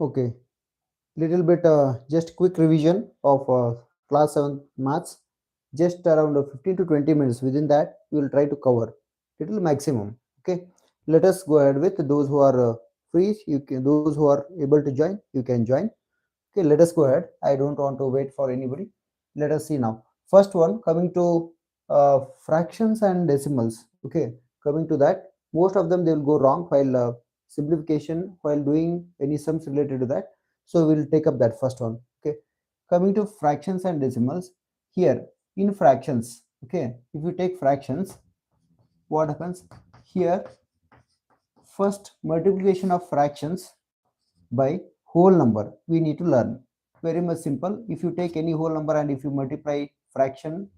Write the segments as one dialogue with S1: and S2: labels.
S1: Okay, little bit just quick revision of class 7 maths, just around 15 to 20 minutes. Within that we will try to cover little maximum. Okay, let us go ahead with those who are free. You can, those who are able to join, you can join. Okay, let us go ahead. I don't want to wait for anybody. Let us see now. First one, coming to fractions and decimals. Okay, coming to that, most of them they will go wrong while simplification, while doing any sums related to that. So we'll take up that first one. Okay, coming to fractions and decimals. Here in fractions, okay, if you take fractions, what happens here? First, multiplication of fractions by whole number we need to learn. Very much simple. If you take any whole number and if you multiply fraction,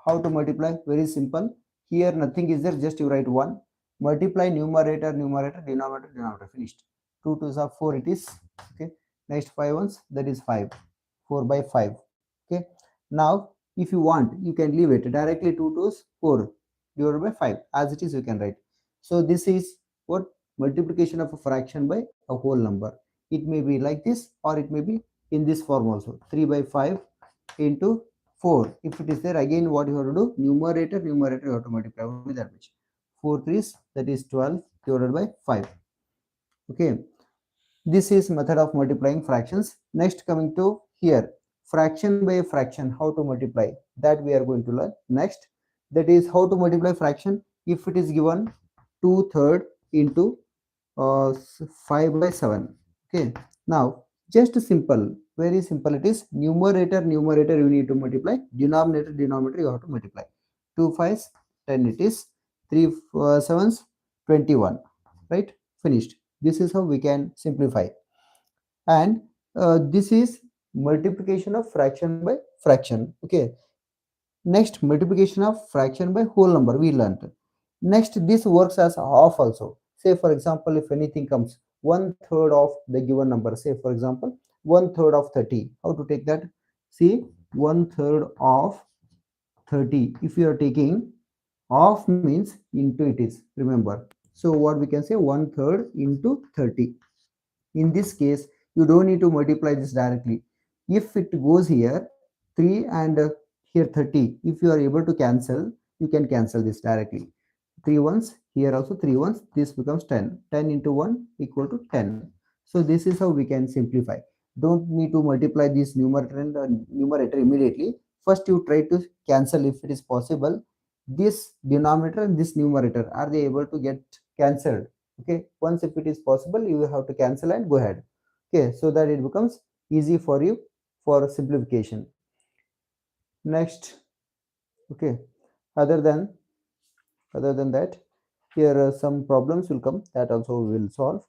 S1: how to multiply? Very simple. Here nothing is there, just you write 1, multiply numerator, numerator, denominator, denominator, finished. 2 2s are 4 it is. Okay, next 5 ones, that is 5, 4 by 5. Okay, now if you want you can leave it directly. 2 2s 4 divided by 5, as it is you can write. So this is what multiplication of a fraction by a whole number. It may be like this or it may be in this form also. 3 by 5 into 4. If it is there, again what you have to do, numerator, numerator, you have to multiply only that much. 4 3s, that is 12 divided by 5. Okay, this is method of multiplying fractions. Next, coming to here, fraction by fraction, how to multiply, that we are going to learn next. That is how to multiply fraction. If it is given 2/3 into 5 by 7. Okay, now just simple, very simple. It is numerator, numerator you need to multiply, denominator, denominator you have to multiply. 2 5s 10 it is, 3 7s 21, right? Finished. This is how we can simplify. And this is multiplication of fraction by fraction. Okay, next, multiplication of fraction by whole number we learned. Next, this works as half also. Say for example, if anything comes 1/3 of the given number, say for example 1/3 of 30, how to take that? See, 1/3 of 30, if you are taking half means into it is, remember. So what we can say, 1/3 into 30. In this case you don't need to multiply this directly. If it goes here 3 and here 30, if you are able to cancel, you can cancel this directly. 3 ones, here also 3 ones, this becomes 10. 10 into 1 equal to 10. So this is how we can simplify. Don't need to multiply this numerator and numerator immediately. First you try to cancel if it is possible. This denominator and this numerator, are they able to get cancelled? Okay, once if it is possible, you will have to cancel and go ahead. Okay, so that it becomes easy for you for simplification. Next, okay, other than that, here some problems will come, that also we will solve.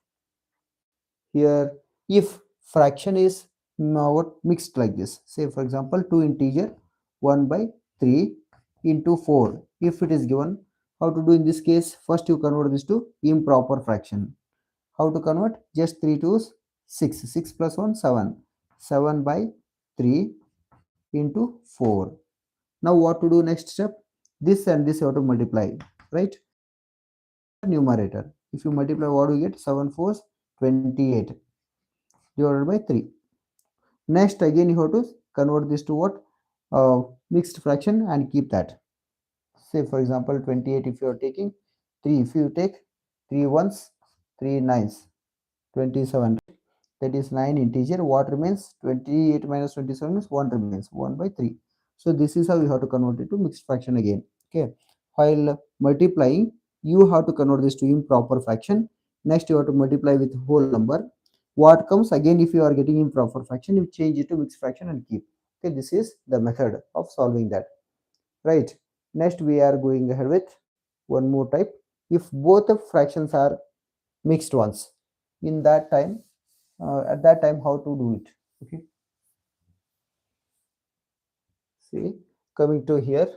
S1: Here, if fraction is what mixed like this, say for example 2 integer 1 by 3 into 4, if it is given, how to do in this case? First you convert this to improper fraction. How to convert? Just 3 2s 6, 6 plus 1 7, 7 by 3 into 4. Now what to do next step? This and this you have to multiply, right? Numerator, if you multiply, what do you get? 7 4s 28 divided by 3. Next again you have to convert this to what? Mixed fraction and keep that. Say for example 28, if you are taking 3, if you take 3 ones 3 nines 27, that is 9 integer, what remains? 28 minus 27 is 1 remains, 1 by 3. So this is how you have to convert it to mixed fraction again. Okay, while multiplying you have to convert this to improper fraction. Next you have to multiply with whole number. What comes again? If you are getting improper fraction, you change it to mixed fraction and keep. Okay, this is the method of solving that, right? Next we are going ahead with one more type. If both the fractions are mixed ones, in that time, at that time how to do it? Okay, see, coming to here,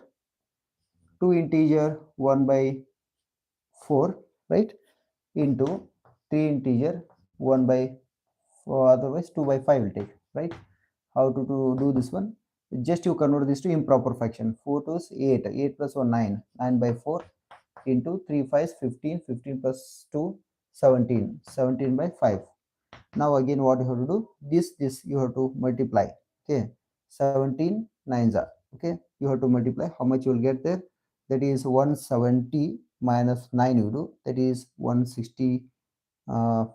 S1: 2 integer 1 by 4, right, into 3 integer 1 by 4, otherwise 2 by 5 will take, right? How to do this one? Just you convert this to improper fraction. 4 to 8, 8 plus 1 9, 9 by 4 into 3 5 15, 15 plus 2 17, 17 by 5. Now again what you have to do, this you have to multiply. Okay, 17 nines are, okay, you have to multiply. How much you will get there? That is 170 minus 9 you do, that is 160. uh,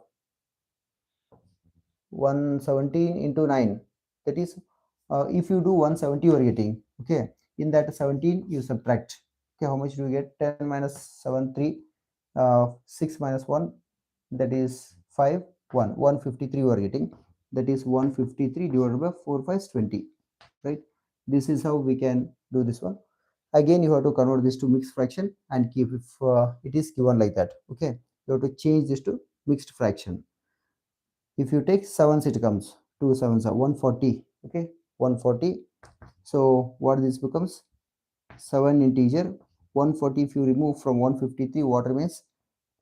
S1: 117 into 9, that is, if you do 170 you are getting, okay, in that 17 you subtract. Okay, how much do you get? 10 minus 7 3, 6 minus 1, that is 5 1, 153 you are getting, that is 153 divided by 4 5 20, right? This is how we can do this one. Again you have to convert this to mixed fraction and keep, if it is given like that, okay, you have to change this to mixed fraction. If you take sevens, it comes 2 sevens are 140, okay, 140. So what this becomes? 7 integer 140. If you remove from 153, what remains?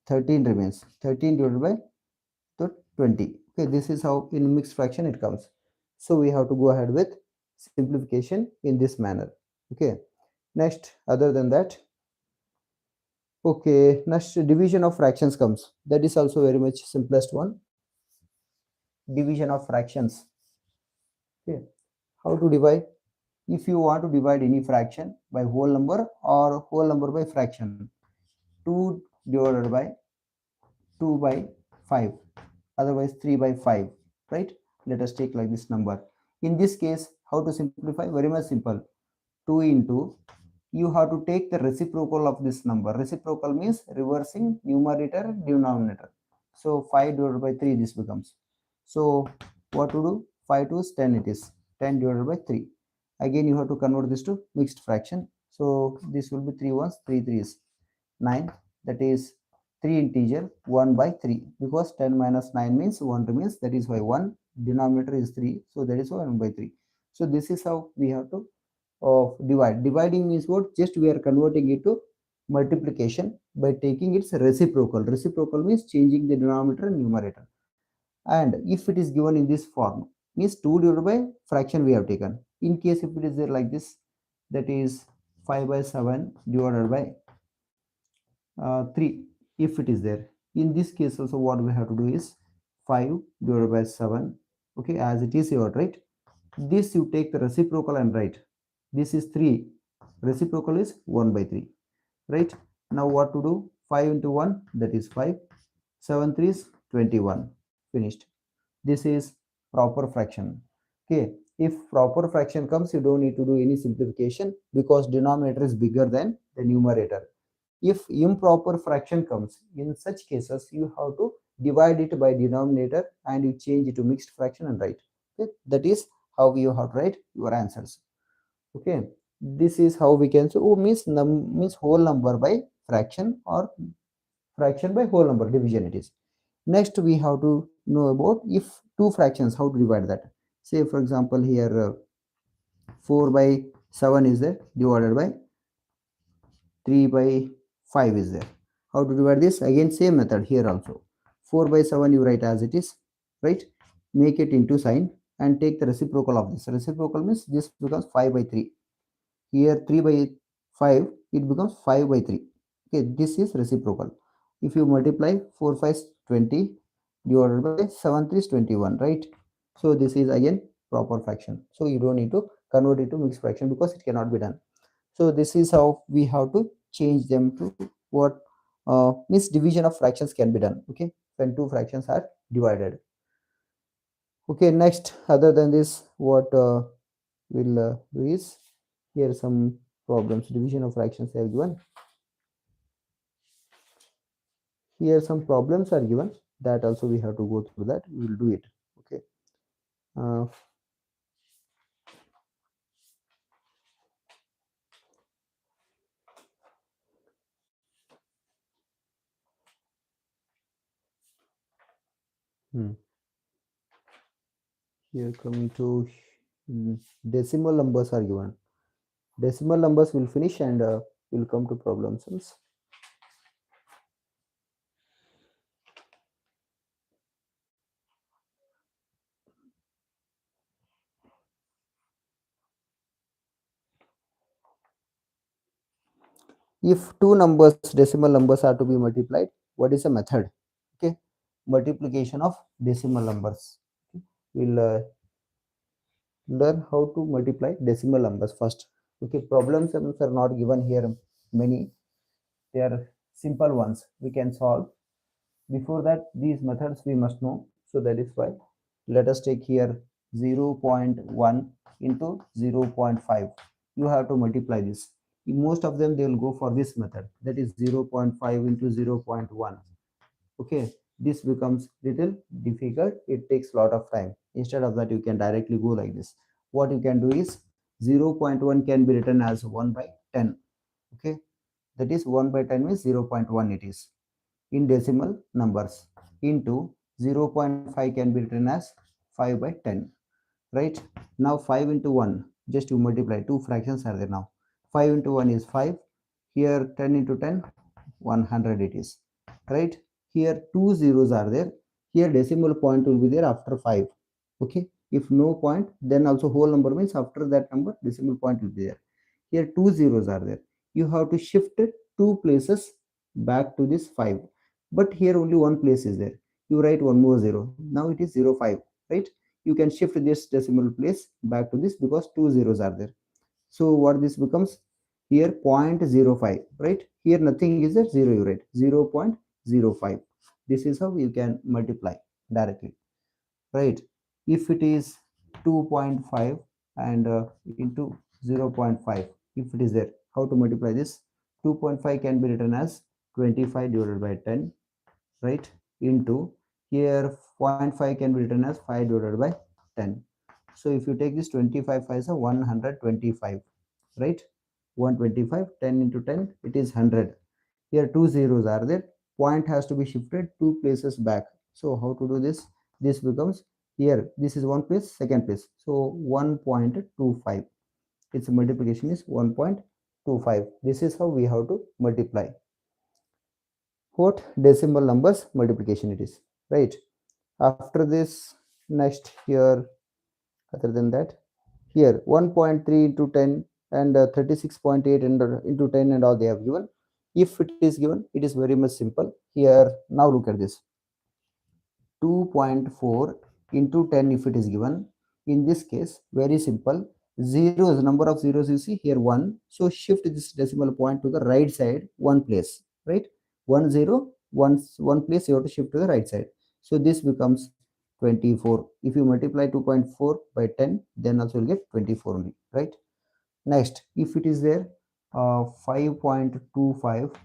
S1: 13 remains. 13 divided by the 20. Okay, this is how in mixed fraction it comes. So we have to go ahead with simplification in this manner. Okay, next, other than that, okay, next division of fractions comes. That is also very much simplest one. Division of fractions. Okay, how to divide? If you want to divide any fraction by whole number or whole number by fraction, 2 divided by 2 by 5, otherwise 3 by 5, right? Let us take like this number. In this case, how to simplify? Very much simple. 2 into, you have to take the reciprocal of this number. Reciprocal means reversing numerator denominator. So 5 divided by 3 this becomes. So what to do? 5 to 10 it is. 10 divided by 3. Again you have to convert this to mixed fraction. So this will be 3 ones, 3 threes, 9. That is 3 integer 1 by 3, because 10 minus 9 means 1 remains. That is why 1 denominator is 3. So that is why 1 by 3. So this is how we have to of divide. Dividing means what? Just we are converting it to multiplication by taking its reciprocal. Reciprocal means changing the denominator and numerator. And if it is given in this form, means 2 divided by fraction we have taken. In case if it is there like this, that is 5 by 7 divided by 3, if it is there. In this case also what we have to do is 5 divided by 7, okay, as it is here, right? This you take the reciprocal and write. This is 3, reciprocal is 1 by 3, right? Now what to do? 5 into 1, that is 5, 7 3 is 21, finished. This is proper fraction. Okay, if proper fraction comes, you don't need to do any simplification because denominator is bigger than the numerator. If improper fraction comes, in such cases you have to divide it by denominator and you change it to mixed fraction and write. Okay, that is how you have to write your answers. Okay, this is how we can say, oh, means whole number by fraction or fraction by whole number division it is. Next we have to know about if two fractions, how to divide that. Say for example here 4 by 7 is there divided by 3 by 5 is there. How to divide this? Again same method here also. 4 by 7 you write as it is, right? Make it into sign and take the reciprocal of this. Reciprocal means this becomes 5 by 3. Here 3 by 5, it becomes 5 by 3. Okay, this is reciprocal. If you multiply 4 5 is 20 divided by 7 3 is 21, right? So this is again proper fraction. So you don't need to convert it to mixed fraction because it cannot be done. So this is how we have to change them to what means division of fractions can be done. Okay, when two fractions are divided. Okay, next, other than this, what we'll do is, here some problems. Division of fractions they have given. Here some problems are given, that also we have to go through that. We will do it. Okay. uh, hmm. Here coming to decimal numbers are given. Decimal numbers will finish and will come to problems. If two numbers, decimal numbers, are to be multiplied, what is the method? Okay, multiplication of decimal numbers. We'll learn how to multiply decimal numbers first. Okay, problems are not given here many. They are simple ones we can solve. Before that, these methods we must know. So that is why let us take here 0.1 into 0.5. You have to multiply this. In most of them, they will go for this method. That is 0.5 into 0.1. Okay, this becomes little difficult. It takes a lot of time. Instead of that, you can directly go like this. What you can do is 0.1 can be written as 1 by 10. Okay, that is 1 by 10 means 0.1 it is in decimal numbers into 0.5 can be written as 5 by 10, right? Now 5 into 1, just to multiply, two fractions are there now. 5 into 1 is 5, here 10 into 10, 100 it is, right? Here two zeros are there, here decimal point will be there after 5. Okay, if no point, then also whole number means after that number decimal point will be there. Here two zeros are there, you have to shift it two places back to this 5, but here only one place is there, you write one more zero, now it is 0.5, right? You can shift this decimal place back to this because two zeros are there. So what this becomes here, 0.05, right? Here nothing is there, 0 you write 0.05. This is how you can multiply directly, right? If it is 2.5 and into 0.5, if it is there, how to multiply this? 2.5 can be written as 25 divided by 10, right? Into here zero point 0.5 can be written as 5 divided by 10. So if you take this 25 5 is a 125, right? 125, 10 into 10, it is 100. Here two zeros are there, point has to be shifted two places back. So how to do this? This becomes here, this is one place, second place, so 1.25, its multiplication is 1.25. This is how we have to multiply what decimal numbers multiplication it is, right? After this, next here, other than that, here 1.3 into 10 and 36.8 into 10 and all they have given. If it is given, it is very much simple. Here now look at this, 2.4 into 10 if it is given. In this case, very simple. Zeros, number of zeros you see here 1. So shift this decimal point to the right side one place, right? 1 0, one place you have to shift to the right side. So this becomes 24. If you multiply 2.4 by 10, then also you'll get 24 only, right? Next, if it is there 5.25,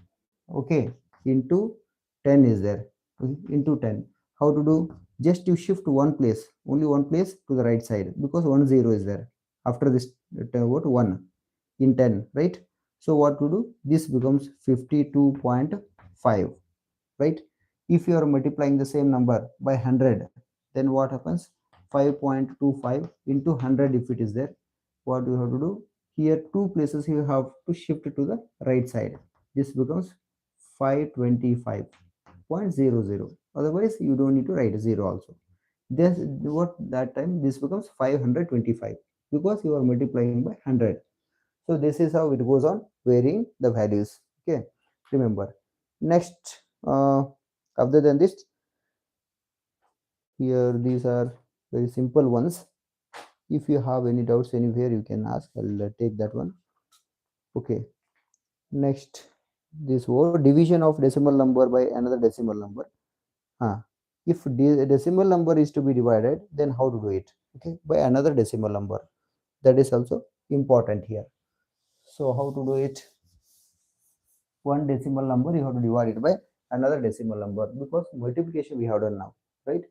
S1: okay, into 10 is there, okay, into 10. How to do? Just you shift one place, only one place to the right side because 1 0 is there after this what 1 in 10, right? So what to do? This becomes 52.5, right? If you are multiplying the same number by 100, then what happens? 5.25 into 100 if it is there, what do you have to do? Here two places you have to shift to the right side. This becomes 525.00. Otherwise you don't need to write 0 also. This what that time this becomes 525 because you are multiplying by 100. So this is how it goes on varying the values. Okay, remember. Next, other than this, here these are very simple ones. If you have any doubts anywhere, you can ask. I'll take that one. Okay. Next, this word division of decimal number by another decimal number. If decimal number is to be divided, then how to do it? Okay, by another decimal number. That is also important here. So how to do it? One decimal number you have to divide it by another decimal number because multiplication we have done now, right?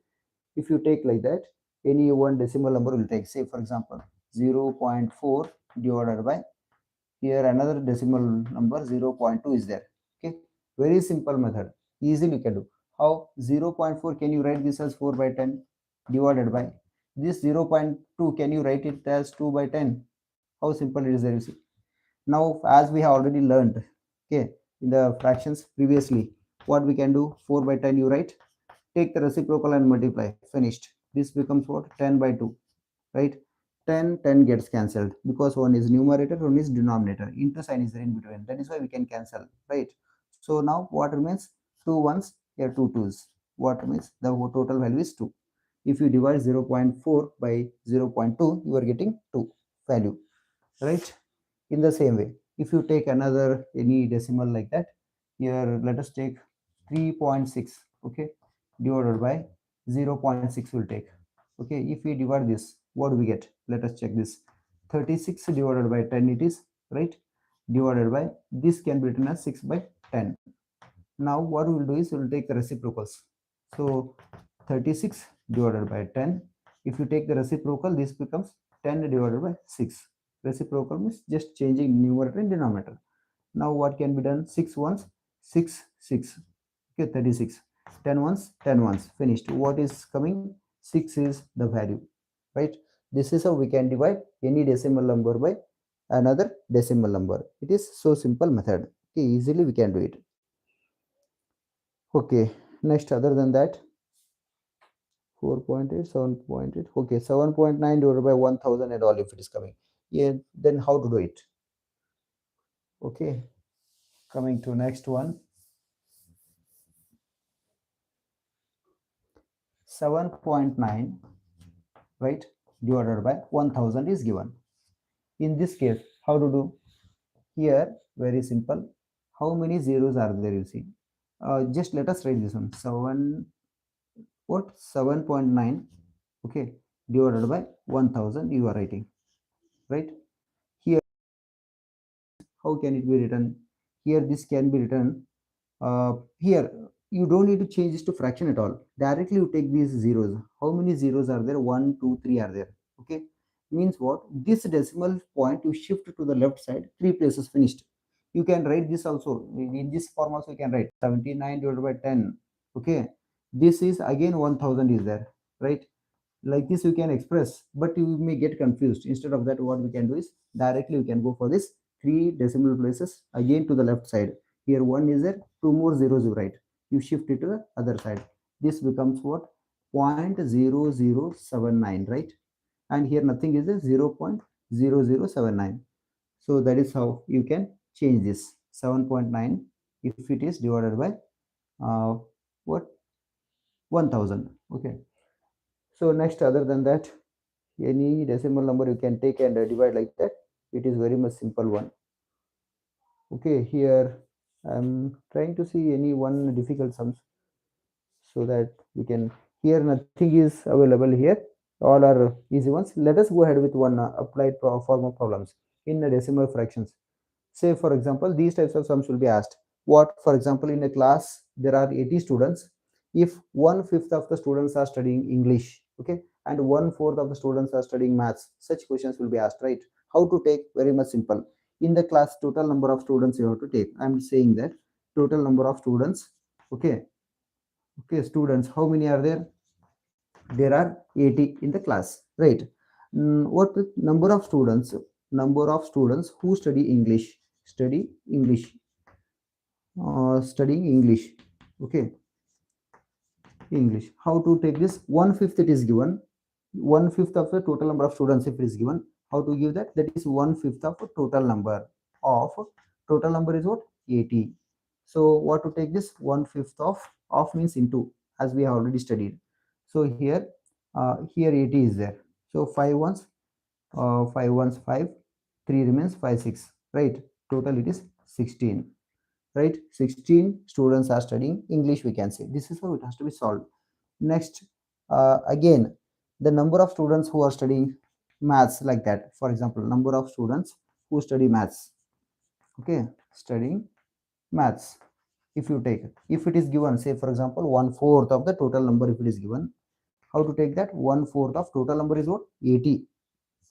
S1: If you take like that, any one decimal number will take, say for example 0.4 divided by here another decimal number 0.2 is there. Okay, very simple method, easily you can do. How? 0.4 can you write this as 4 by 10 divided by this 0.2, can you write it as 2 by 10? How simple it is there, you see. Now as we have already learned, okay, in the fractions previously, what we can do? 4 by 10 you write, take the reciprocal and multiply, finished. This becomes what? 10 by 2, right? 10 10 gets cancelled because one is numerator, one is denominator, into sign is there in between, that is why we can cancel, right? So now what remains? Two ones, here two twos, What means the total value is 2. If you divide 0.4 by 0.2, you are getting 2 value, right? In the same way, if you take another any decimal like that, here let us take 3.6, okay, divided by 0.6 will take, okay. If we divide this, what do we get? Let us check this. 36 divided by 10 it is, right? Divided by, this can be written as 6 by 10. Now what we will do is we will take the reciprocals. So 36 divided by 10, if you take the reciprocal, this becomes 10 divided by 6. Reciprocal means just changing numerator and denominator. Now what can be done? 6 ones, 6 6, okay, 36. 10 ones, 10 ones, finished. What is coming? 6 is the value, right? This is how we can divide any decimal number by another decimal number. It is so simple method, okay, easily we can do it. Okay, next, other than that, 4.8, 7.8, okay, 7.9 divided by 1000 and all if it is coming. Yeah, then how to do it? Okay, coming to next one. 7.9, right, divided by 1000 is given. In this case, how to do? Here, very simple. How many zeros are there, you see? Just let us write this one. 7.9, okay, divided by 1000 you are writing, right? Here, how can it be written? Here this can be written, here you don't need to change this to fraction at all. Directly you take these zeros. How many zeros are there? 1 2 3 are there, okay. Means what? This decimal point you shift to the left side 3 places, finished. You can write this also in this form. Also you can write 79 divided by 10, okay. This is again 1000 is there, right? Like this you can express, but you may get confused. Instead of that, what we can do is directly we can go for this 3 decimal places again to the left side. Here 1 is there, 2 more zeros you write, you shift it to the other side. This becomes what? 0.0079, right? And here nothing is there, 0.0079. So that is how you can change this 7.9 if it is divided by uh, what, 1000, okay. So next, other than that, any decimal number you can take and divide like that. It is very much simple one. Okay, here I'm trying to see any one difficult sums so that we can, here nothing is available here, all are easy ones. Let us go ahead with one applied form of problems in decimal fractions. Say for example, these types of sums will be asked. What, for example, in a class there are 80 students. If 1/5 of the students are studying English, okay, and 1/4 of the students are studying maths, such questions will be asked, right? How to take? Very much simple. In the class, total number of students you have to take. I'm saying that total number of students, okay, okay, students, how many are there? There are 80 in the class, right? What with number of students? Number of students who study English, study English, studying English, okay, English. How to take this? 1/5 it is given. 1/5 of the total number of students if it is given. How to give that? That is 1/5 of total number of, total number is what? 80. So what to take this? 1/5 of means into, as we have already studied. So here, here 80 is there. So 5 ones, 5 ones 5, 3 remains 5 6, right? Total it is 16, right? 16 students are studying English, we can say. This is how it has to be solved. Next, again, the number of students who are studying maths, like that. For example, number of students who study maths, okay, studying maths. If you take, if it is given, say for example 1/4 of the total number, if it is given, how to take that? 1/4 of total number is what? 80.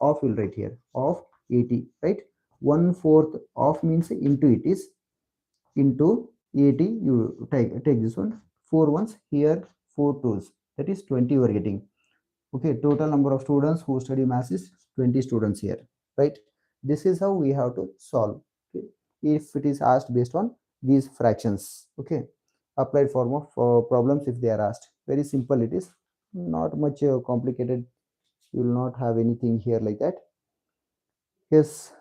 S1: Of will write here, of 80, right? 1/4 of means into, it is into 80, you take this one. 4 ones here, 4 twos, that is 20 you are getting, okay. Total number of students who study maths is 20 students here, right? This is how we have to solve, okay, if it is asked based on these fractions, okay. Applied form of problems, if they are asked, very simple it is, not much complicated. You will not have anything here like that. Yes,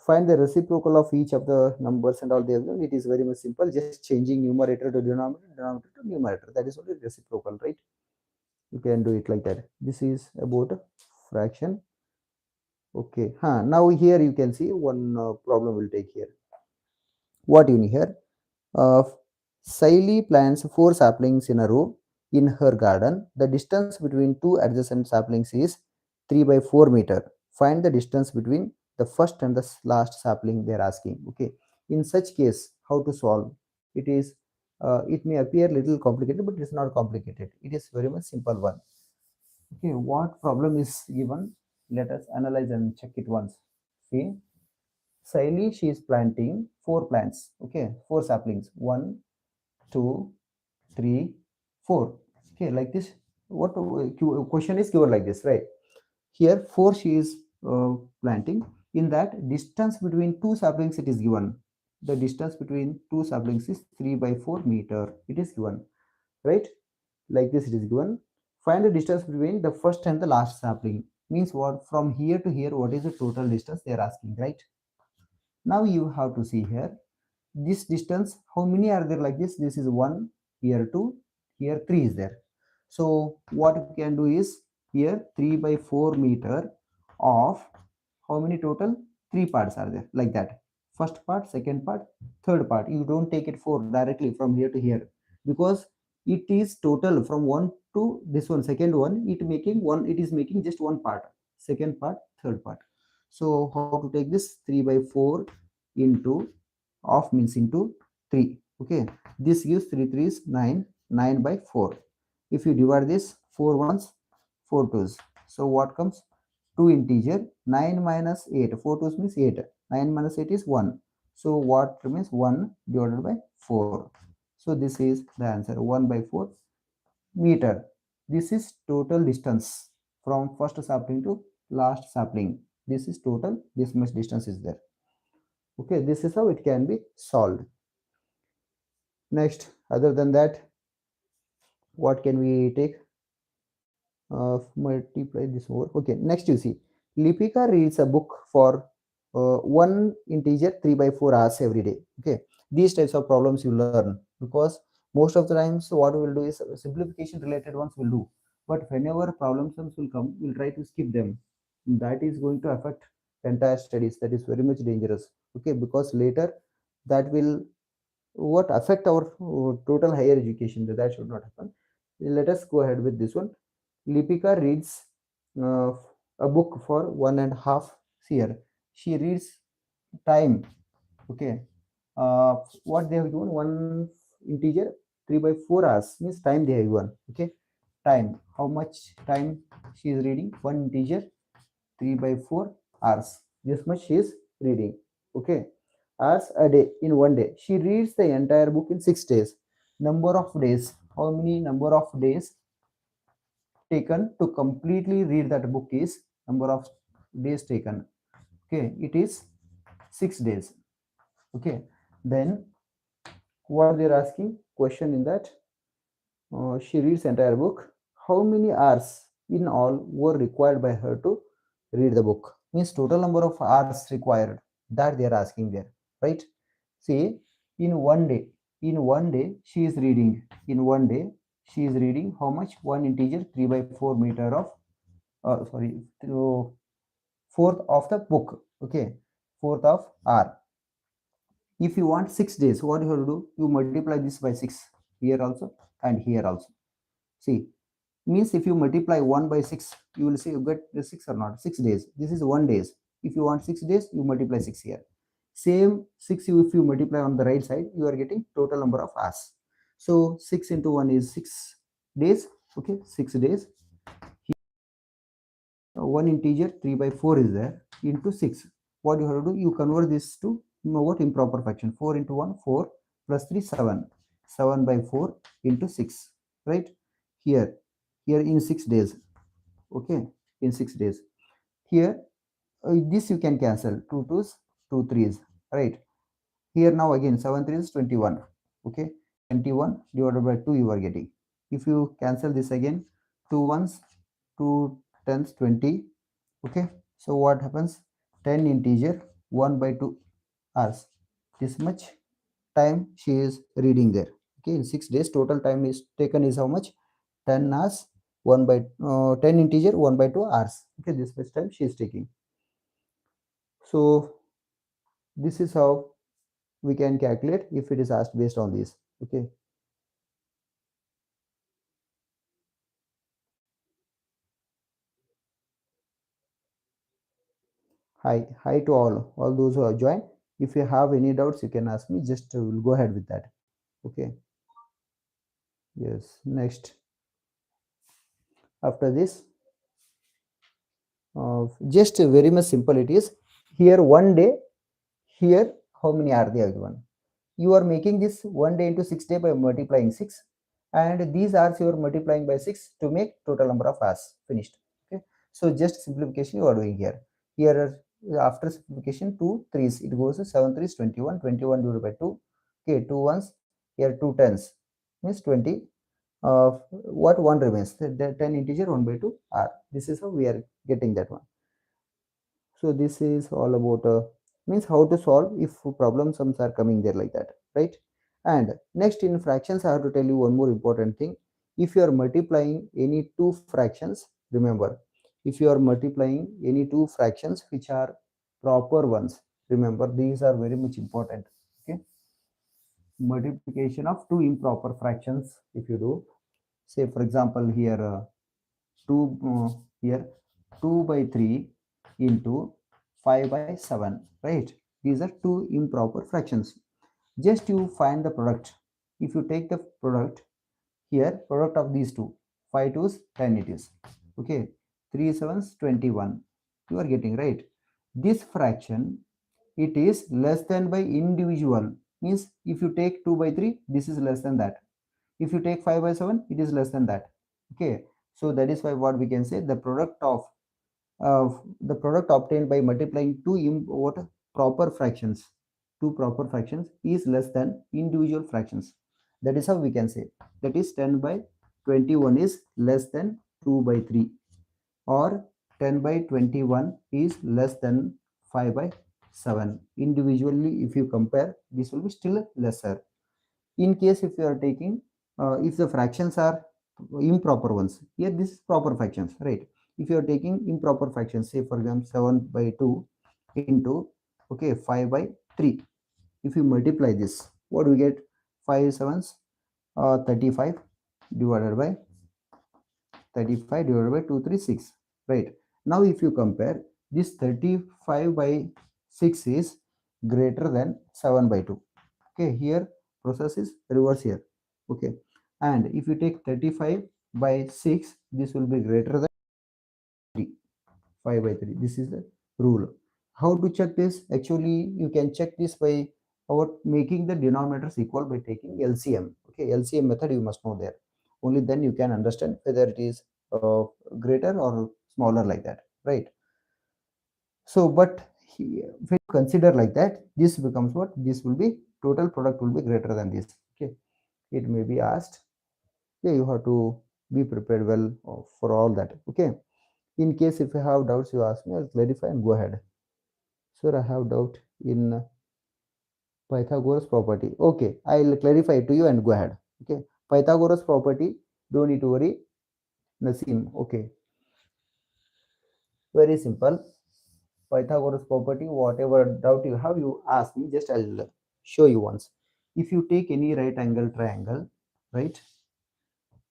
S1: find the reciprocal of each of the numbers and all the other. It is very much simple. Just changing numerator to denominator, denominator to numerator. That is only reciprocal, right? You can do it like that. This is about fraction. Okay. Now here you can see one problem will take here. What you need here? Uh, Siley plants four saplings in a row in her garden. The distance between two adjacent saplings is 3 by 4 meter. Find the distance between the first and the last sapling they are asking. Okay. In such case, how to solve? It is it may appear little complicated, but it is not complicated. It is very much simple one. Okay, what problem is given? Let us analyze and check it once. See, Siley, she is planting four plants. Okay, four saplings. One, two, three, four. Okay, like this. What question is given like this, right? Here, four she is planting. In that distance between two saplings, it is given. The distance between two saplings is 3 by 4 meter. It is given, right? Like this, it is given. Find the distance between the first and the last sapling. Means what? From here to here, what is the total distance they are asking, right? Now you have to see here this distance, how many are there like this? This is one, here two, here three is there. So what you can do is here 3 by 4 meter of how many total? Three parts are there like that. First part, second part, third part. You don't take it four directly from here to here because it is total from one to this one, second one. It is making just one part, second part, third part. So how to take this? 3 by 4 into of means into 3. Okay, this gives 3 3s 9, 9 by 4. If you divide this 4 ones, 4 twos, so what comes? 2 integer, 9 minus 8, 4 twos means 8, 9 minus 8 is 1. So what remains? 1 divided by 4. So this is the answer, 1 by 4 meter. This is total distance from first sapling to last sapling. This is total, this much distance is there. Okay, this is how it can be solved. Next, other than that, what can we take? Multiply this over. Okay, next you see, Lipika reads a book for one integer 3 by 4 hours every day. Okay, these types of problems you learn because most of the times what we will do is simplification related ones will do. But whenever problem sums will come, we'll try to skip them. That is going to affect entire studies. That is very much dangerous. Okay, because later that will what affect our total higher education. That should not happen. Let us go ahead with this one. Lipika reads uh, a book for 1.5 year. She reads time. Okay, what they have given? One integer 3 by 4 hours means time they have given. Okay, time, how much time she is reading? One integer 3 by 4 hours, this much she is reading. Okay, hours a day. In one day she reads the entire book in 6 days. Number of days, how many number of days taken to completely read that book is number of days taken. Okay, it is 6 days. Okay, then what they're asking question in that, she reads entire book. How many hours in all were required by her to read the book? Means total number of hours required, that they are asking there, right? See, in one day, she is reading. In one day she is reading how much? One integer 3 by 4 meter of sorry, fourth of the book. Okay, fourth of r. If you want 6 days, what you have to do? You multiply this by 6 here also and here also. See, means if you multiply 1 by 6, you will see you get the 6 or not. 6 days, this is 1 days. If you want 6 days, you multiply 6 here. Same 6, if you multiply on the right side, you are getting total number of hours. So 6 into 1 is 6 days. Okay, 6 days. One integer 3 by 4 is there into 6. What you have to do? You convert this to what? Improper fraction. 4 into 1, 4 plus 3, 7. 7 by 4 into 6, right? Here, in 6 days. Okay, in 6 days. Here, this you can cancel. 2 twos, 2 threes, right? Here now again 7 threes 21. Okay, 21 divided by 2 you are getting. If you cancel this again, 2 ones, 2 tens 20. Okay, so what happens? 10 integer 1 by 2 hours. This much time she is reading there. Okay, in 6 days total time is taken is how much? 10 hours 1 by 10 integer 1 by 2 hours. Okay, this much time she is taking. So this is how we can calculate if it is asked based on this. Okay, hi to all those who have joined. If you have any doubts you can ask me, just we'll go ahead with that. Okay, yes, next after this, just very much simple it is. Here one day, here how many are they given? You are making this one day into 6 day by multiplying 6, and these hours you are multiplying by 6 to make total number of hours finished. Okay, so just simplification you are doing here. Here after simplification 2 threes it goes to 7 threes 21, 21 divided by 2. Okay, 2 ones, here 2 tens means 20. What one remains? The 10 integer 1 by 2 r. This is how we are getting that one. So this is all about means how to solve if problem sums are coming there like that, right? And next in fractions I have to tell you one more important thing. If you are multiplying any two fractions, remember, if you are multiplying any two fractions which are proper ones, remember these are very much important. Okay, multiplication of two improper fractions, if you do, say for example here 2 here 2 by 3 into 5 by 7, right? These are two improper fractions. Just you find the product. If you take the product, here product of these two, 5 twos 10 it is. Okay, 3 sevens 21, you are getting right. This fraction, it is less than by individual, means if you take 2 by 3 this is less than that, if you take 5 by 7 it is less than that. Okay, so that is why what we can say, the product obtained by multiplying two what proper fractions, two proper fractions is less than individual fractions. That is how we can say, that is 10 by 21 is less than 2 by 3, or 10 by 21 is less than 5 by 7. Individually if you compare, this will be still lesser. In case if you are taking if the fractions are improper ones, here this is proper fractions, right? If you are taking improper fractions, say for example 7 by 2 into, okay, 5 by 3, if you multiply this, what do we get? 5 sevens 35 divided by 35 divided by 236, right? Now if you compare, this 35 by 6 is greater than 7 by 2. Okay, here process is reverse here. Okay, and if you take 35 by 6, this will be greater than 3, 5 by 3. This is the rule. How to check this? Actually you can check this by our making the denominators equal by taking LCM. Okay, LCM method you must know there. Only then you can understand whether it is greater or smaller like that, right? So but if you consider like that, this becomes what? This will be total product will be greater than this. Okay, it may be asked. Yeah, you have to be prepared well for all that. Okay, in case if you have doubts you ask me, I'll clarify and go ahead. Sir, I have doubt in Pythagoras property. Okay, I'll clarify it to you and go ahead. Okay, Pythagoras property, don't need to worry, Naseem. Okay, very simple. Pythagoras property, whatever doubt you have you ask me, just I'll show you once. If you take any right angle triangle, right,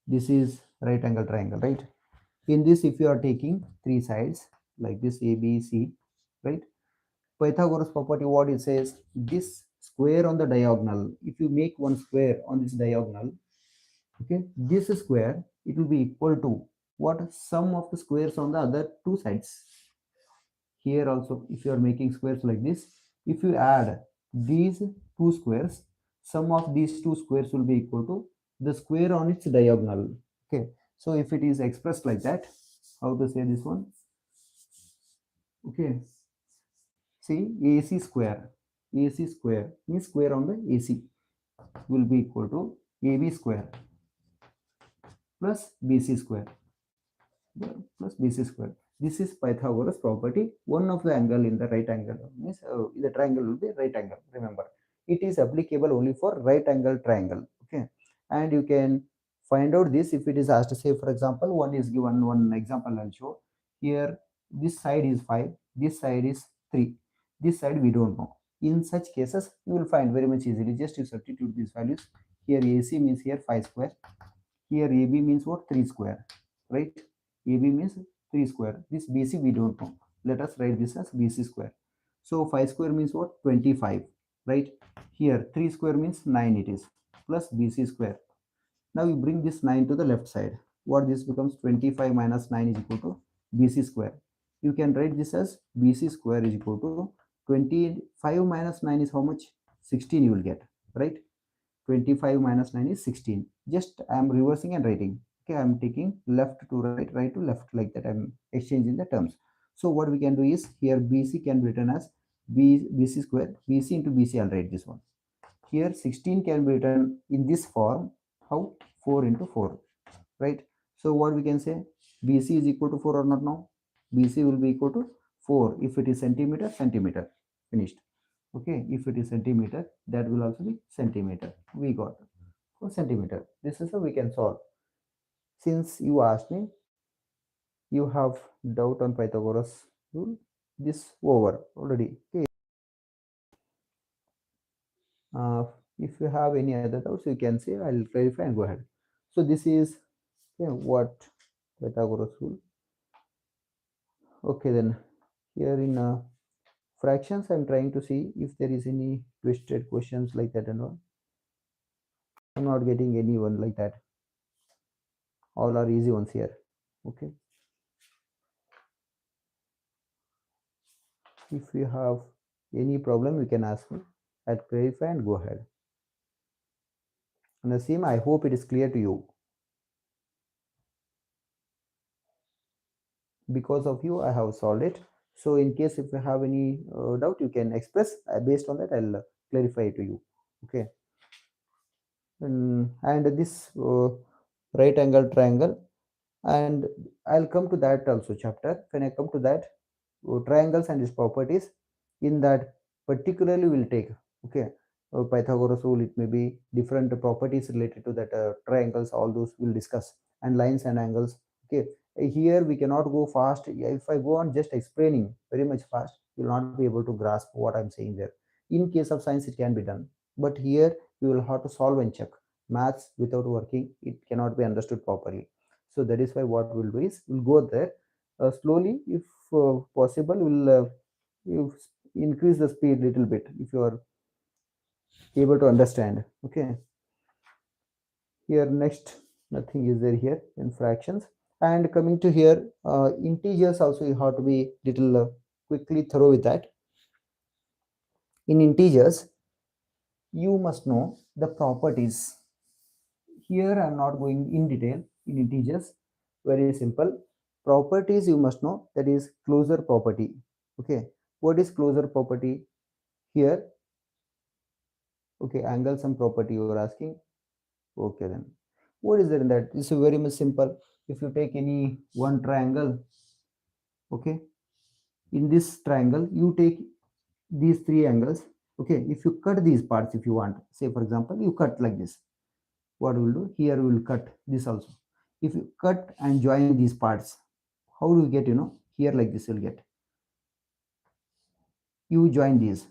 S1: this is right angle triangle, right? In this if you are taking three sides like this, A B C, right? Pythagoras property, what it says, this square on the diagonal, if you make one square on this diagonal, okay, this square it will be equal to what? Sum of the squares on the other two sides. Here also if you are making squares like this, if you add these two squares, sum of these two squares will be equal to the square on its diagonal. Okay, so if it is expressed like that, how to say this one? Okay, see, AC square means square on the AC will be equal to AB square plus BC square plus BC square. This is Pythagoras property. One of the angle in the right angle means the triangle will be right angle. Remember, it is applicable only for right angle triangle. Okay, and you can find out this if it is asked. Say for example, one is given. One example I'll show here. This side is 5. This side is 3. This side we don't know. In such cases, you will find very much easily. Just you substitute these values. Here AC means here 5 square. Here AB means what? 3 square, right? AB means 3 square. This BC we don't know. Let us write this as BC square. So 5 square means what? 25, right? Here 3 square means 9 it is, plus BC square. Now you bring this 9 to the left side. What this becomes? 25 minus 9 is equal to BC square. You can write this as BC square is equal to 25 minus 9 is how much? 16 you will get, right? 25 minus 9 is 16. Just I am reversing and writing. Okay, I am taking left to right, right to left, like that. I am exchanging the terms. So what we can do is here BC can be written as BC square. BC into BC, I'll write this one. Here 16 can be written in this form. How? 4 into 4, right? So what we can say? BC is equal to 4 or not now? BC will be equal to 4 if it is centimeter, centimeter. Finished. Okay, if it is centimeter, that will also be centimeter. We got 4 centimeter. This is how we can solve. Since you asked me, you have doubt on Pythagoras rule. This over already. Okay. Uh, if you have any other doubts, you can say. I'll clarify and go ahead. So this is, yeah, what Pythagoras rule. Okay, then here in fractions, I'm trying to see if there is any twisted questions like that and all. I'm not getting anyone like that. All are easy ones here. Okay. If you have any problem, you can ask me. I'll clarify and go ahead. Naseem, I hope it is clear to you. Because of you, I have solved it. So in case if you have any doubt, you can express. Based on that, I'll clarify to you. Okay. And this right angle triangle, and I'll come to that also chapter. When I come to that, triangles and its properties, in that particularly will take. Okay, Pythagoras rule, it may be different properties related to that triangles, all those we'll discuss, and lines and angles. Okay, here we cannot go fast. If I go on just explaining very much fast, you will not be able to grasp what I'm saying there. In case of science, it can be done, but here you will have to solve and check. Maths without working, it cannot be understood properly. So that is why what we'll do is we'll go there slowly, if possible. We'll you increase the speed little bit if you are able to understand. Okay, here next, nothing is there here in fractions. And coming to here, integers also, you have to be little quickly thorough with that. In integers, you must know the properties. Here I am not going in detail. In integers, very simple properties you must know, that is closure property. Okay, what is closure property here? Okay, angle sum property you are asking. Okay, then what is there in that? It's very much simple. If you take any one triangle, okay, in this triangle you take these three angles. Okay, if you cut these parts, if you want, say for example, you cut like this, what we will do here, we will cut this also. If you cut and join these parts, how do you get, here like this you'll get. You join these,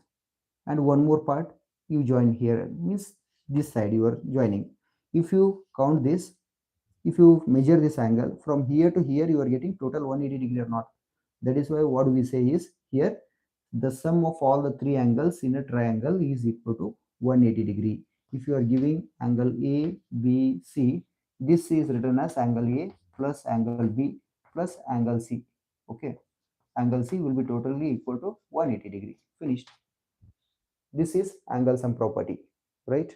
S1: and one more part you join here, means this side you are joining. If you count this, if you measure this angle from here to here, you are getting total 180 degree or not. That is why what we say is here, the sum of all the three angles in a triangle is equal to 180 degree. If you are giving angle A, B, C, this is written as angle A plus angle B plus angle C. Okay, angle C will be totally equal to 180 degree. Finished. This is angle sum property, right?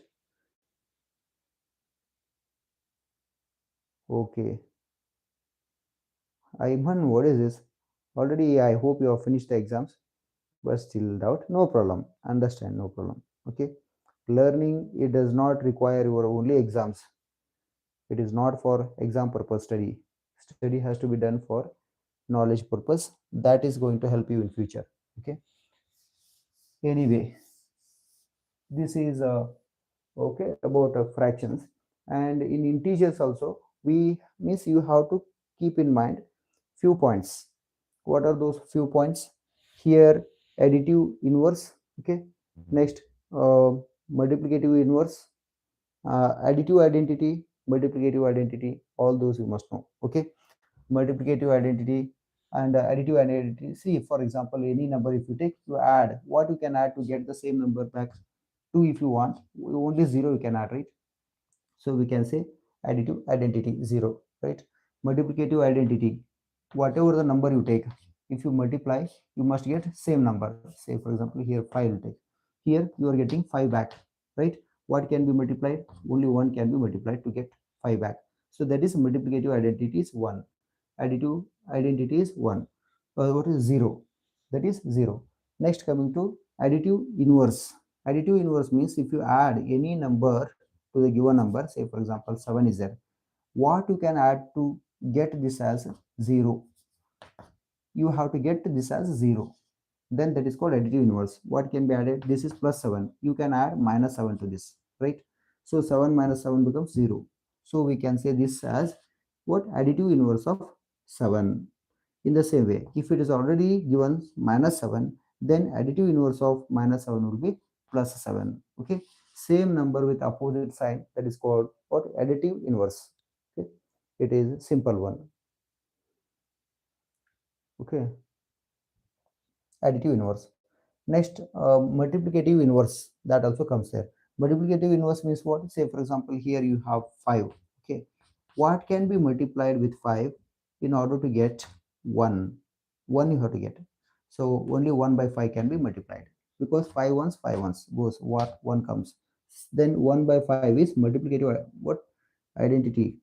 S1: Okay. Iman, what is this? Already, I hope you have finished the exams, but still doubt. No problem. Understand, no problem. Okay. Learning, it does not require your only exams. It is not for exam purpose study. Study has to be done for knowledge purpose. That is going to help you in future. Okay. Anyway, this is okay about fractions. And in integers also, we means you have to keep in mind few points. What are those few points? Here, additive inverse. Okay. Next, multiplicative inverse, additive identity, multiplicative identity, all those you must know. Okay. Multiplicative identity and additive identity. See, for example, any number if you take, you add what you can add to get the same number back. 2 if you want, only 0 you can add, right? So we can say additive identity 0, right? Multiplicative identity, whatever the number you take, if you multiply, you must get same number. Say for example, here 5 will take, here you are getting 5 back, right? What can be multiplied? Only 1 can be multiplied to get 5 back. So that is multiplicative identity is 1. Additive identity is 1. What is 0? That is 0. Next, coming to additive inverse. Additive inverse means if you add any number to the given number, say for example 7 is there, what you can add to get this as 0? You have to get this as 0, then that is called additive inverse. What can be added? This is plus 7, you can add minus 7 to this, right? So 7 minus 7 becomes 0. So we can say this as what? Additive inverse of 7. In the same way, if it is already given minus 7, then additive inverse of minus 7 will be plus 7. Okay, same number with opposite sign, that is called what? Additive inverse. Okay, it is simple one. Okay, additive inverse. Next, multiplicative inverse, that also comes there. Multiplicative inverse means what? Say for example, here you have 5. Okay, what can be multiplied with 5 in order to get 1? 1 you have to get. So only 1 by 5 can be multiplied, because 5 ones goes, what 1 comes. Then 1 by 5 is multiplicative what? Identity.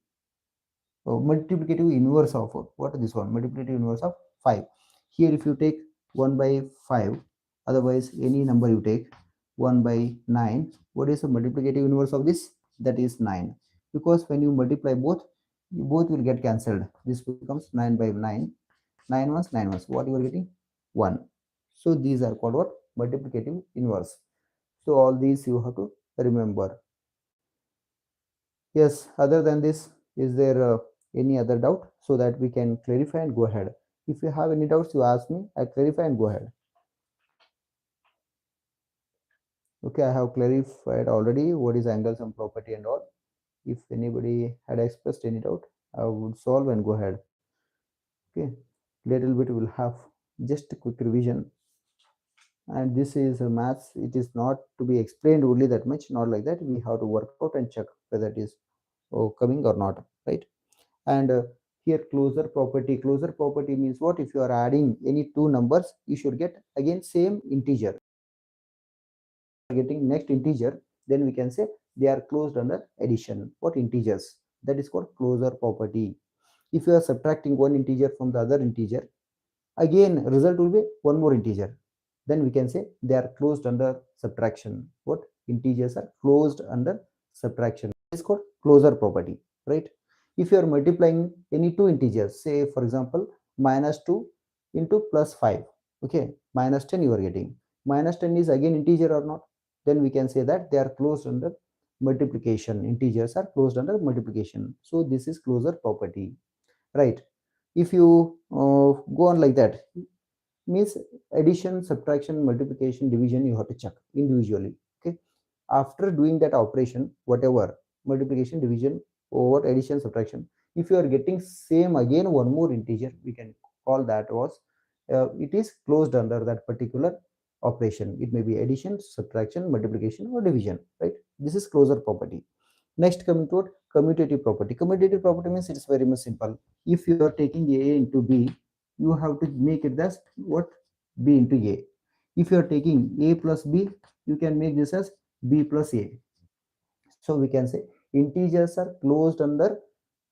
S1: Multiplicative inverse of what is this one? Multiplicative inverse of 5. Here if you take 1 by 5, otherwise any number you take, 1 by 9, what is the multiplicative inverse of this? That is 9. Because when you multiply both, you both will get cancelled. This becomes 9 by 9, 9 ones, 9 ones, what you are getting? 1. So these are called what? Multiplicative inverse. So all these you have to remember. Yes, other than this, is there any other doubt, so that we can clarify and go ahead? If you have any doubts, you ask me, I clarify and go ahead. Okay, I have clarified already what is angles and property and all. If anybody had expressed any doubt, I would solve and go ahead. Okay, little bit will have just a quick revision. And this is a maths, it is not to be explained only that much, not like that. We have to work out and check whether it is coming or not, right? And here closure property. Closure property means what? If you are adding any two numbers, you should get again same integer. Getting next integer, then we can say they are closed under addition. What? Integers. That is called closure property. If you are subtracting one integer from the other integer, again result will be one more integer, then we can say they are closed under subtraction. What? Integers are closed under subtraction. It's called closure property, right? If you are multiplying any two integers, say for example minus 2 into plus 5, okay, minus 10 you are getting, minus 10 is again integer or not? Then we can say that they are closed under multiplication. Integers are closed under multiplication. So this is closure property, right? If you go on like that, means addition, subtraction, multiplication, division, you have to check individually. Okay, after doing that operation, whatever multiplication, division, or what addition, subtraction, if you are getting same again one more integer, we can call that was it is closed under that particular operation. It may be addition, subtraction, multiplication, or division, right? This is closure property. Next, coming to commutative property. Commutative property means it is very much simple. If you are taking a into b, you have to make it as what? B into a. If you are taking a plus b, you can make this as b plus a. So we can say integers are closed under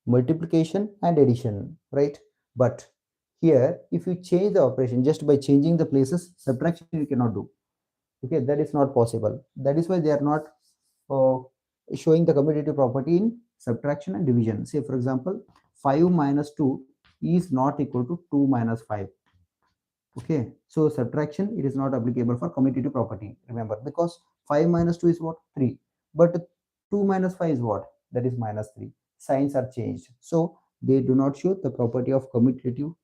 S1: multiplication and addition, right? But here, if you change the operation just by changing the places, subtraction you cannot do. Okay, that is not possible. That is why they are not uh, showing the commutative property in subtraction and division. Say for example, 5 minus 2 is not equal to 2 minus 5. Okay, so subtraction, it is not applicable for commutative property, remember, because 5 minus 2 is what? 3. But 2 minus 5 is what? That is minus 3. Signs are changed, so they do not show the property of commutative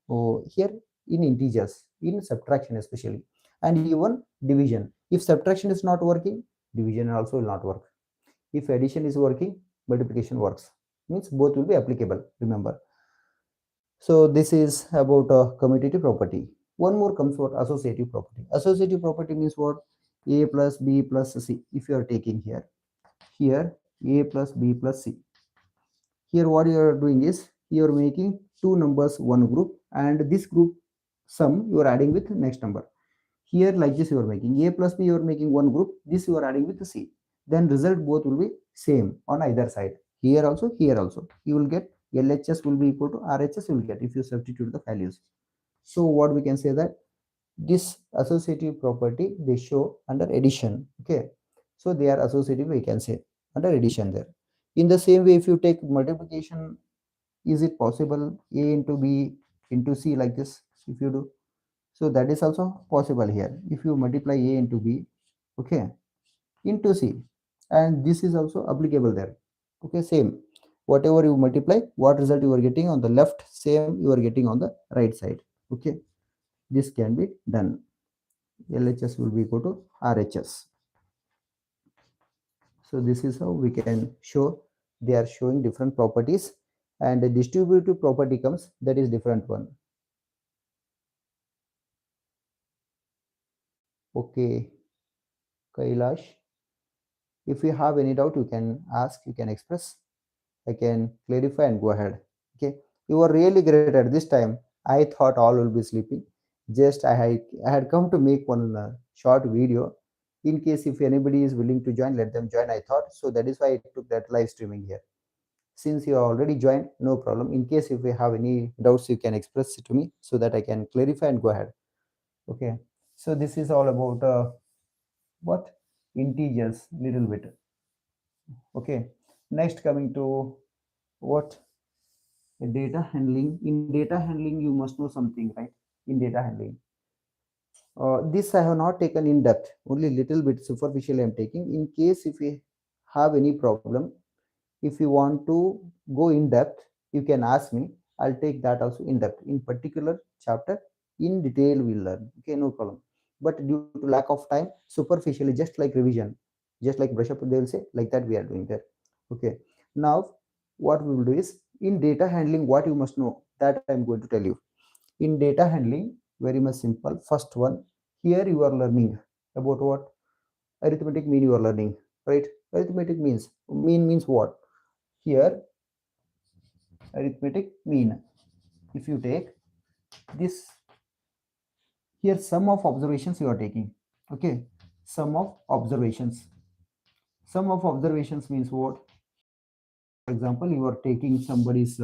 S1: here in integers, in subtraction especially, and even division. If subtraction is not working, division also will not work. If addition is working, multiplication works, means both will be applicable, remember. So this is about commutative property. One more comes what? Associative property. Associative property means what? A plus B plus C. If you are taking here A plus B plus C. Here what you are doing is you are making two numbers one group, and this group sum you are adding with next number. Here like this you are making A plus B, you are making one group, this you are adding with C. Then result both will be same on either side. Here also. You will get LHS will be equal to RHS you will get if you substitute the values. So what we can say that this associative property they show under addition. Okay. So they are associative, we can say under addition there. In the same way, if you take multiplication, is it possible A into B into C like this? If you do, so that is also possible here. If you multiply A into B, okay, into C, and this is also applicable there. Okay, same. Whatever you multiply, what result you are getting on the left, same you are getting on the right side. Okay, this can be done. LHS will be equal to RHS. So this is how we can show they are showing different properties, and the distributive property comes, that is different one. Okay, Kailash, if you have any doubt, you can ask, you can express. I can clarify and go ahead. Okay, you were really great at this time. I thought all will be sleeping. Just I had come to make one short video. In case if anybody is willing to join, let them join. I thought so. That is why I took that live streaming here. Since you already joined, no problem. In case if you have any doubts, you can express it to me so that I can clarify and go ahead. Okay. So this is all about what integers, little bit. Okay. Next coming to what data handling. In data handling you must know something, right? In data handling, this I have not taken in depth, only little bit superficially I'm taking. In case if we have any problem, if you want to go in depth, you can ask me. I'll take that also in depth in particular chapter. In detail we'll learn, okay, no problem. But due to lack of time, superficially, just like revision, just like brush up, they will say, like that we are doing there. Okay, now what we will do is, in data handling what you must know, that I'm going to tell you. In data handling, very much simple. First one, here you are learning about what? Arithmetic mean you are learning, right? Arithmetic mean means what? Here arithmetic mean, if you take this, here sum of observations you are taking. Okay, sum of observations. Sum of observations means what? For example, you are taking somebody's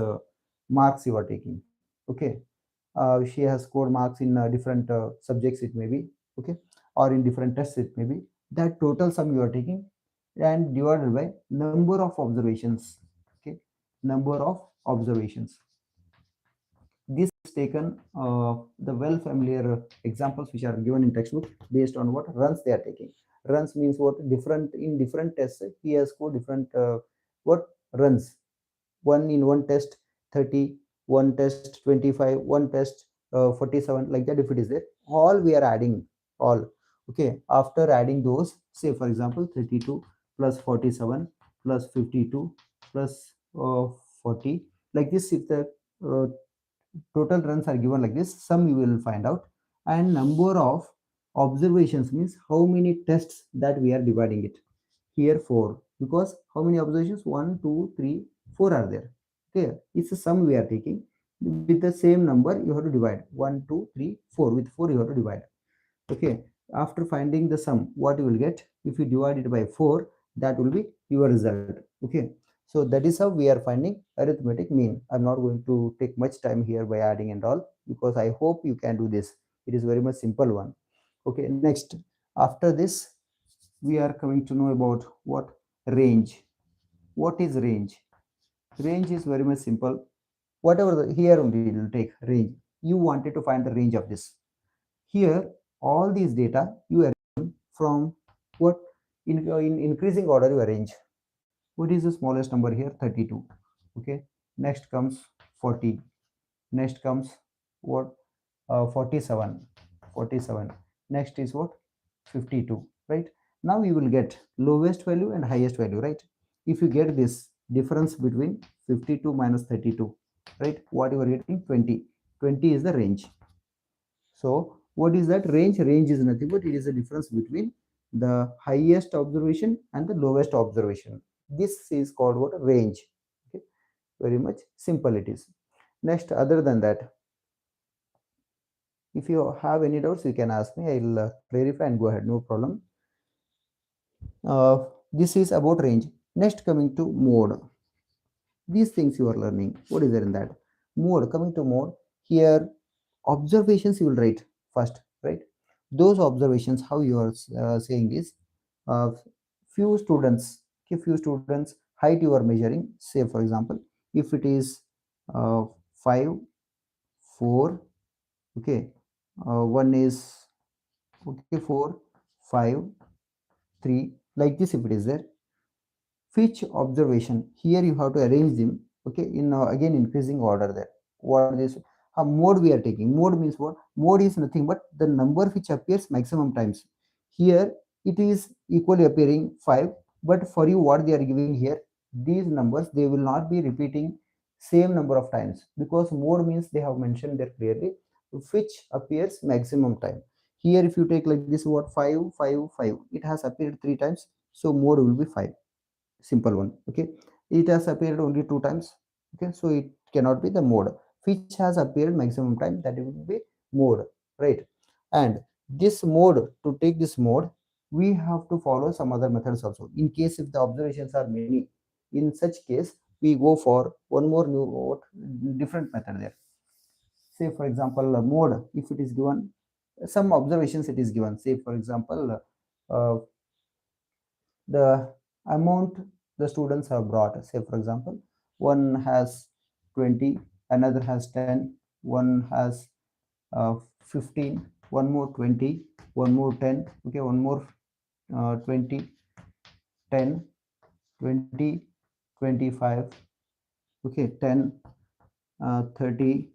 S1: marks you are taking. Okay, she has scored marks in different subjects it may be. Okay, or in different tests it may be. That total sum you are taking and divided by number of observations. Okay, number of observations. This is taken the well familiar examples which are given in textbook, based on what runs they are taking. Runs means what? Different in different tests he has scored different what runs. One in one test 30, one test 25, one test 47, like that. If it is there, all we are adding all. Okay, after adding those, say for example 32 plus 47 plus 52 plus 40, like this. If the uh, total runs are given like this, sum you will find out. And number of observations means how many tests that we are dividing it. Here 4, because how many observations? 1 2 3 4 are there. Okay, it's a sum we are taking. With the same number you have to divide. 1 2 3 4, with 4 you have to divide. Okay, after finding the sum, what you will get, if you divide it by 4, that will be your result. Okay, so that is how we are finding arithmetic mean. I'm not going to take much time here by adding and all, because I hope you can do this. It is very much simple one. Okay, next, after this we are coming to know about what? Range. What is range? Range is very much simple. whatever here only it will take range. You wanted to find the range of this. Here, all these data you arrange from what in increasing order you arrange. What is the smallest number here? 32. Okay. Next comes 40. Next comes what? 47. 47. Next is what? 52. Right. Now you will get lowest value and highest value. Right. If you get this difference between 52 minus 32, right? What you are getting? 20. 20 is the range. So what is that range? Range is nothing but it is the difference between the highest observation and the lowest observation. This is called what? Range. Okay. Very much simple it is. Next, other than that, if you have any doubts, you can ask me. I'll clarify and go ahead. No problem. This is about range. Next, coming to mode. These things you are learning. What is there in that? Mode. Coming to mode. Here, observations you will write first, right? Those observations, how you are saying is, uh, few students, okay, few students height you are measuring. Say for example, if it is 5 4, okay, one is okay 4 5 3, like this. If it is there, which observation here you have to arrange them, okay, in again increasing order there. What is mode we are taking? Mode means what? Mode is nothing but the number which appears maximum times. Here it is equally appearing 5, but for you what they are giving here, these numbers they will not be repeating same number of times, because mode means they have mentioned there clearly which appears maximum time. Here if you take like this, what, 5 5 5, it has appeared 3 times, so mode will be 5. Simple one. Okay, it has appeared only 2 times. Okay, so it cannot be the mode which has appeared maximum time, that it will be mode, right? And this mode, to take this mode, we have to follow some other methods also, in case if the observations are many. In such case, we go for one more new what, different method there. Say for example, mode, if it is given some observations, it is given. Say for example, the amount the students have brought. Say for example, one has 20, another has 10, one has 15, one more 20, one more 10, okay, one more 20, 10, 20, 25, okay, 10, 30,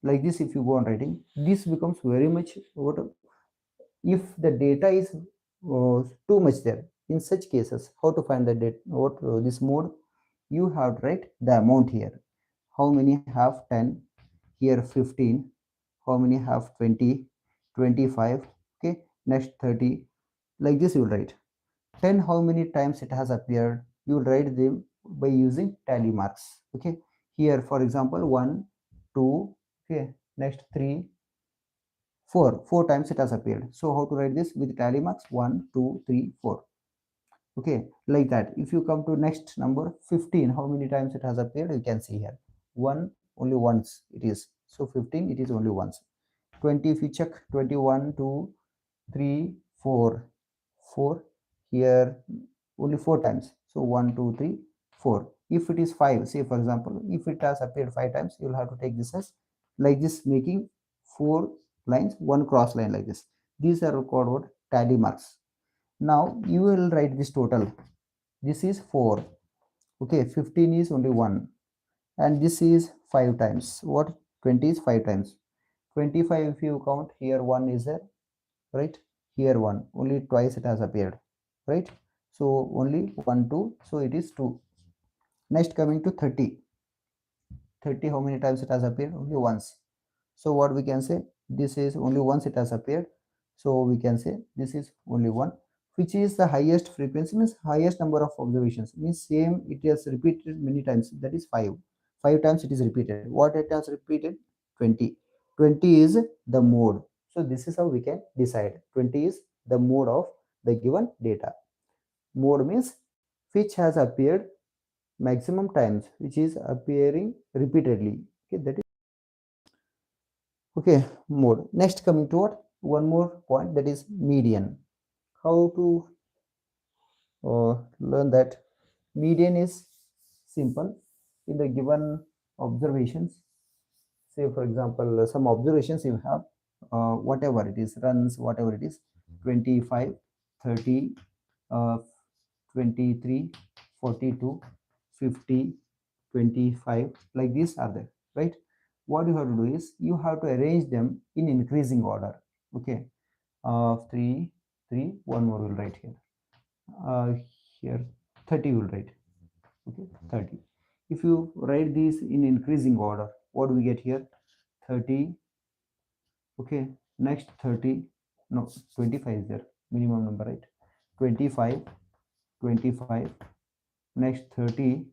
S1: like this. If you go on writing, this becomes very much what, if the data is too much there. In such cases, how to find the data, what this mode? You have to write the amount here. How many have 10? Here 15. How many have 20? 25. Okay, next 30, like this you will write. 10, how many times it has appeared, you will write them by using tally marks. Okay, here for example, 1 2, okay, next 3 4 times it has appeared. So how to write this with tally marks? 1 2 3 4. Okay, like that. If you come to next number 15, how many times it has appeared, you can see here. One, only once it is. So 15, it is only once. 20, if you check, 21 2 3 4 4, here only 4 times. So 1 2 3 4. If it is 5, say for example, if it has appeared 5 times, you will have to take this as like this, making 4 lines, one cross line like this. These are called what? Tally marks. Now you will write this total. This is 4. Okay, 15 is only 1, and this is 5 times. What? 20 is 5 times. 25, if you count, here 1 is there, right? Here 1, only twice it has appeared, right? So only 1 2, so it is 2. Next, coming to 30. 30, how many times it has appeared? Only once. So what we can say, this is only once it has appeared, so we can say this is only one. Which is the highest frequency? Means highest number of observations, means same it has repeated many times, that is 5. 5 times it is repeated. What it has repeated? 20. 20 is the mode. So this is how we can decide 20 is the mode of the given data. Mode means which has appeared maximum times, which is appearing repeatedly. Okay, that is okay, mode. Next, coming to what? One more point, that is median. How to learn that? Median is simple. In the given observations. Say for example, some observations you have, whatever it is, runs, whatever it is, 25, 30, uh, 23, 42, 50, 25, like these are there, right? What you have to do is you have to arrange them in increasing order. Okay, 3, 3, one more will write here. uh, Here 30 will write. Okay, 30. If you write these in increasing order, what do we get here? 30. Okay, next 30. No, 25 is there, minimum number, right? 25, 25, next 30,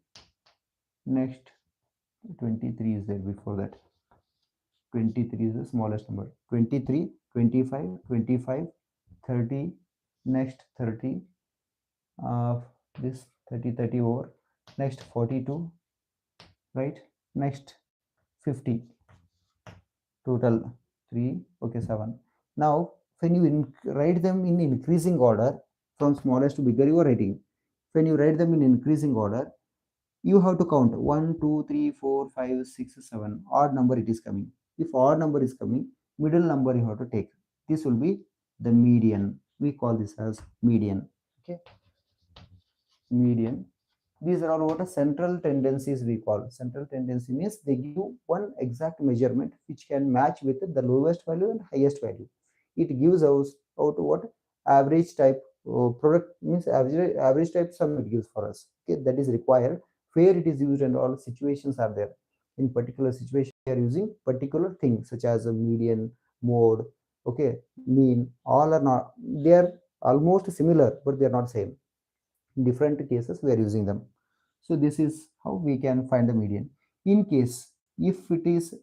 S1: next 23 is there before that. 23 is the smallest number. 23, 25, 25, 30, next 30, uh, this 30, 30 over, next 42, right? Next 50, total 3, okay, 7. Now when you write them in increasing order from smallest to bigger, you are writing. When you write them in increasing order, you have to count 1, 2, 3, 4, 5, 6, 7. Odd number it is coming. If odd number is coming, middle number you have to take. This will be the median. We call this as median. Okay, median. These are all what a central tendencies we call. Central tendency means they give one exact measurement which can match with the lowest value and highest value. It gives us out what average type product means, average type sum it gives for us. Okay, that is required where it is used and all situations are there. In particular situation, we are using particular things such as a median, mode, okay, mean. All are not. They are almost similar, but they are not same. In different cases we are using them. So this is how we can find the median. In case if it is,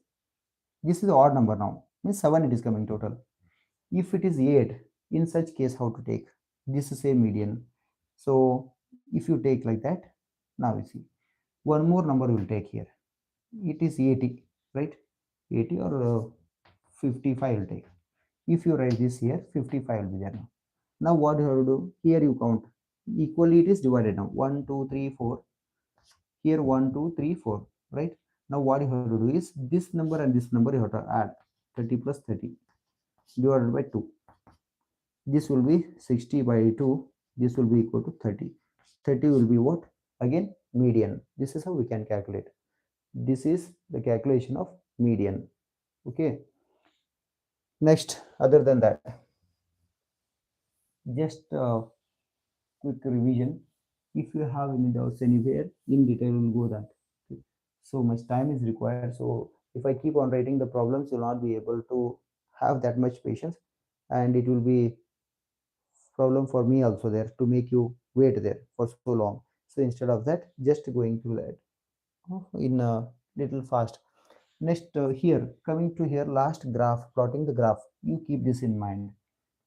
S1: this is odd number now, means 7 it is coming total. If it is 8, in such case how to take this is a median. So if you take like that, now you see one more number will take here. It is 80, right? 80 or 55 will take. If you write this here, 55 will be there now. Now what you have to do here, you count equally, it is divided now 1, 2, 3, 4. Here 1, 2, 3, 4, right? Now what you have to do is this number and this number you have to add. 30 plus 30 divided by 2. This will be 60 by 2. This will be equal to 30. 30 will be what? Again, median. This is how we can calculate. This is the calculation of median. Okay. Next, other than that, just quick revision. If you have any doubts anywhere, in detail we'll go that. Okay. So much time is required. So if I keep on writing the problems, you'll not be able to have that much patience, and it will be problem for me also there to make you wait there for so long. So instead of that, just going through that in a little fast. Next, here coming to here, last graph, plotting the graph. You keep this in mind.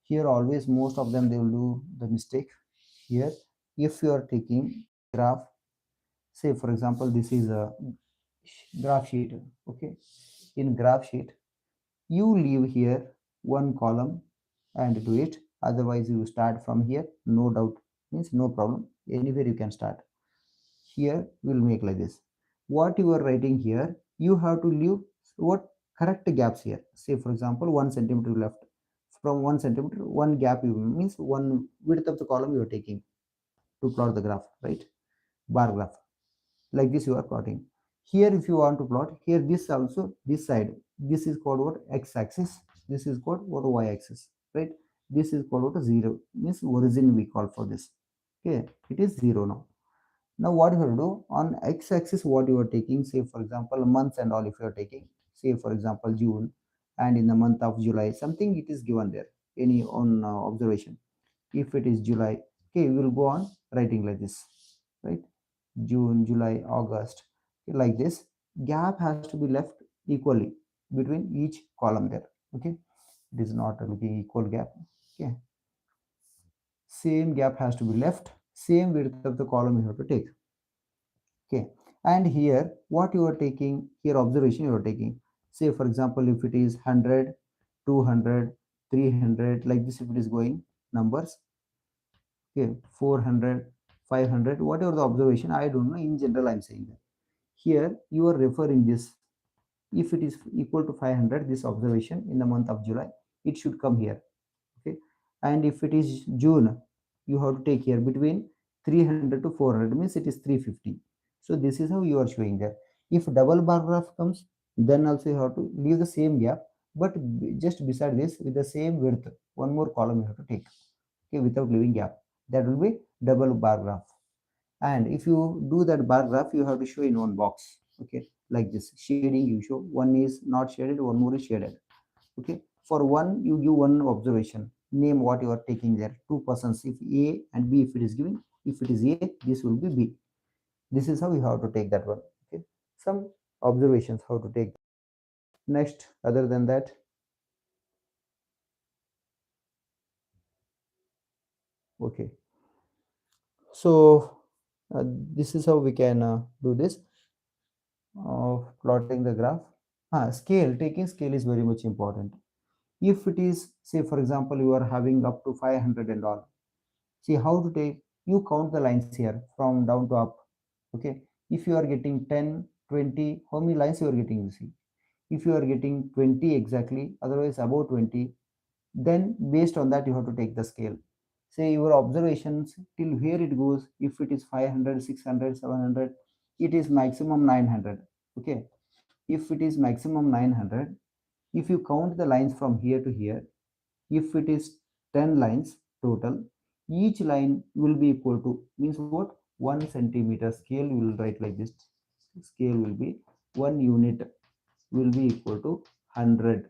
S1: Here always most of them they will do the mistake. Here, if you are taking graph, say for example, this is a graph sheet. Okay, in graph sheet, you leave here one column and do it. Otherwise you start from here, no doubt, means no problem, anywhere you can start. Here we'll make like this. What you are writing here, you have to leave what correct gaps here. Say for example, 1 centimeter left. From 1 centimeter, one gap you means one width of the column you are taking to plot the graph, right? Bar graph, like this you are plotting. Here if you want to plot here, this also, this side, this is called what, x-axis. This is called what, y-axis, right? This is called what, 0, means origin we call for this. Okay, it is 0 now. Now what you have to do on x-axis, what you are taking, say for example months and all. If you are taking, say for example June, and in the month of July something it is given there, any on observation. If it is July, okay, we will go on writing like this, right? June, July, August, okay, like this. Gap has to be left equally between each column there. Okay, it is not looking equal gap. Okay, same gap has to be left, same width of the column you have to take. Okay, and here what you are taking here, observation you are taking. Say for example, if it is 100, 200, 300, like this, if it is going numbers. Okay, 400, 500, whatever the observation, I don't know, in general I'm saying that. Here you are referring this. If it is equal to 500, this observation in the month of July, it should come here. Okay, and if it is June, you have to take here between 300 to 400, means it is 350. So this is how you are showing there. If double bar graph comes, then also you have to leave the same gap, but just beside this with the same width, one more column you have to take, okay, without leaving gap. That will be double bar graph. And if you do that bar graph, you have to show in one box, okay, like this shading. You show one is not shaded, one more is shaded. Okay, for one you give one observation, name what you are taking there, two persons, if A and B, if it is given, if it is A, this will be B. This is how you have to take that one. Okay, some observations how to take. Next, other than that, okay, so this is how we can do this plotting the graph. Scale, taking scale is very much important. If it is, say for example, you are having up to 500 and all, see how to take, you count the lines here from down to up. Okay, if you are getting 10, 20, how many lines you are getting, you see. If you are getting 20 exactly, otherwise above 20, then based on that you have to take the scale. Say your observations till where it goes, if it is 500, 600, 700, it is maximum 900. Okay, if it is maximum 900, if you count the lines from here to here, if it is 10 lines total, each line will be equal to, means what, 1 centimeter. Scale we will write like this. Scale will be 1 unit will be equal to 100.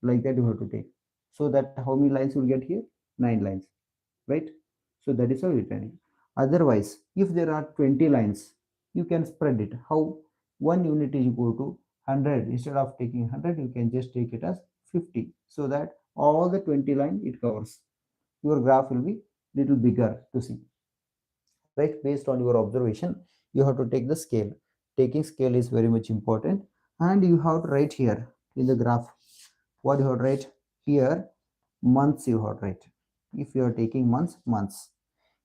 S1: Like that you have to take. So that how many lines you will get here? 9 lines, right? So that is how you turn it. Otherwise, if there are 20 lines, you can spread it. How? 1 unit is equal to 100. Instead of taking 100, you can just take it as 50, so that all the 20 line it covers. Your graph will be little bigger to see, right? Based on your observation, you have to take the scale. Taking scale is very much important. And you have to write here in the graph, what you have to write here, months you have to write. If you are taking months, months.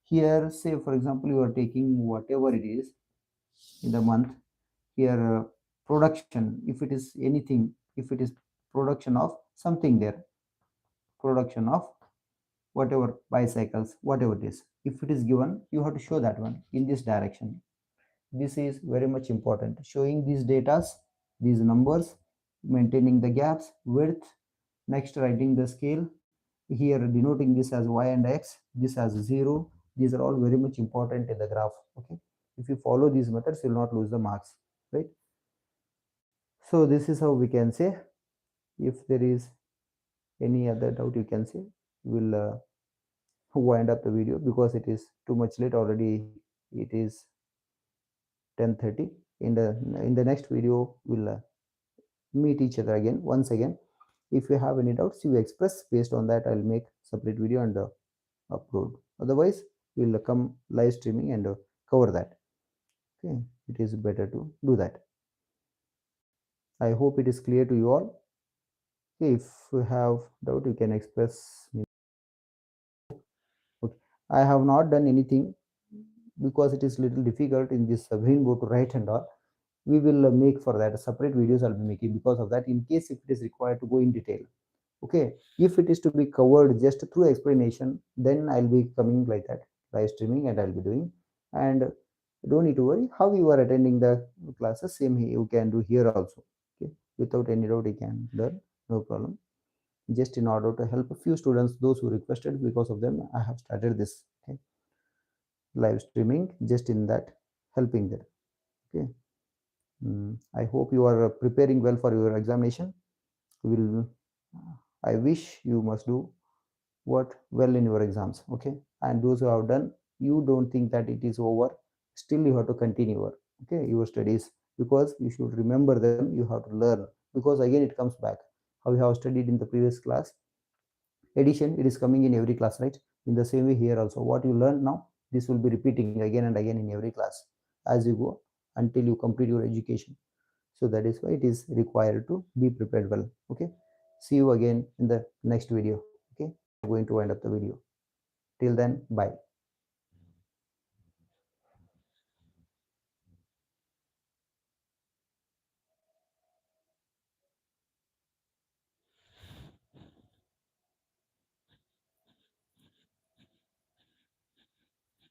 S1: Here, say for example, you are taking whatever it is in the month. Here, production, if it is anything, if it is production of something there, production of whatever, bicycles, whatever it is, if it is given, you have to show that one in this direction. This is very much important, showing these datas, these numbers, maintaining the gaps, width. Next, writing the scale here, denoting this as y and x, this as 0. These are all very much important in the graph. Okay, if you follow these methods, you will not lose the marks, right? So this is how we can say. If there is any other doubt, you can say. We'll wind up the video because it is too much late already. It is 10:30. In the next video, we'll meet each other again once again. If you have any doubts, you express. Based on that, I'll make separate video and upload. Otherwise, we'll come live streaming and cover that. Okay, it is better to do that. I hope it is clear to you all. Okay, if you have doubt, you can express. Okay, I have not done anything because it is little difficult in this green board to write and all. We will make for that separate videos. I'll be making because of that. In case if it is required to go in detail. Okay, if it is to be covered just through explanation, then I'll be coming like that live streaming and I'll be doing. And don't need to worry how you are attending the classes. Same you can do here also. Okay, without any doubt you can learn, no problem. Just in order to help a few students, those who requested, because of them I have started this, okay, live streaming, just in that helping them. Okay, I hope you are preparing well for your examination. Will I wish you must do what well in your exams. Okay, and those who have done, you don't think that it is over, still you have to continue your, okay, your studies, because you should remember them, you have to learn, because again it comes back. How you have studied in the previous class, addition, it is coming in every class, right? In the same way here also, what you learn now, this will be repeating again and again in every class as you go until you complete your education. So that is why it is required to be prepared well. Okay, see you again in the next video. Okay, I'm going to wind up the video. Till then, bye.